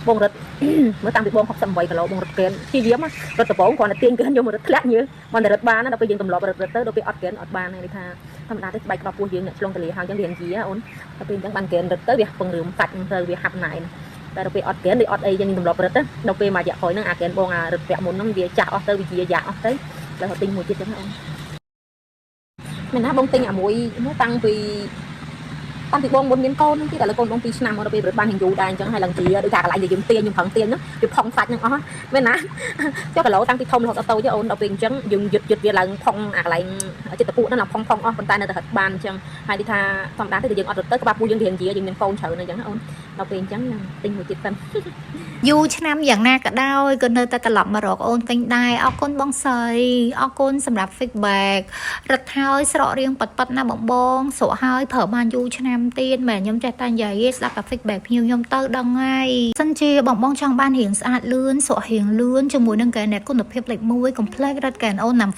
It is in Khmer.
បងរត់មើលតាំងពីបង68គីឡូបងរត់កេនព្យាយាមរត់ដំបងគ្រាន់តែទាញកេនយកមករត់ធ្លាក់ញើមិនតែរត់បានដល់ពេលយើងទម្លាប់រត់ទៅដល់ពេលអត់កេនអត់បាននេះថាធម្មតាទេស្បែកក្របពោះយើងអ្នកឆ្លងទលាហើយអញ្ចឹងរៀនជាអូនដល់ពេលអញ្ចឹងបានកេនរត់ទៅវាពង្រឹងសាច់ទៅវាហាប់ណៃតែដល់ពេលអត់កេនឬអត់អីយើងទម្លាប់រត់ទៅដល់ពេលមួយរយៈក្រោយហ្នឹងអាកេនបងអារត់ពាក់មុនហ្នឹងវាចាស់អស់ទៅវាជាយ៉ាអស់ទៅដល់ទៅទិញមួយទៀតចឹងអូនមែនណាបងទិញអាមួយតាំងពីបងមុនមានកូនហ្នឹងទៀតតែកូនបង2ឆ្នាំមកដល់ពេលរត់បានយូរដែរអញ្ចឹងហើយឡើងជាដូចថាកន្លែងដែលយើងទាញខ្ញុំប្រឹងទាញហ្នឹងវាផុងសាច់ហ្នឹងអស់មែនណាចុះគីឡូតាំងពីធំរហូតដល់តូចទេអូនដល់ពេលអញ្ចឹងយើងយឹតវាឡើងផុងអាកន្លែងចិត្តពួកហ្នឹងឡើងផុងអស់ប៉ុន្តែនៅតែរត់បានអញ្ចឹងហើយនេះថាធម្មតាទេយើងអត់រត់ទៅក្បាលពោះយើងរៀងជាយើងមានកូនច្រើនអញ្ចឹងអូនដល់ពេលអញ្ចឹងទិញមួយទៀតសិនយូរឆ្នាំយ៉ាងណាក៏ដោយក៏នៅតែត្រឡប់មករកអូនទិញដែរអរគុណបងស្រីអរគុណសម្រាប់ feedback រត់ហើយស្រករៀងប៉ិតណាបងស្រកហើយប្រើបានយូរឆ្នាំទៀតមែនខ្ញុំចេះតែនិយាយស្ដាប់តែ feedback ភ្ញៀវខ្ញុំទៅដឹងហើយសិនជាបងចង់បានរៀងស្អាតលឿនស្រករៀងលឿនជាមួយនឹងកែនគុណភាពលេខ1 complex រត់កែនអូនណាំ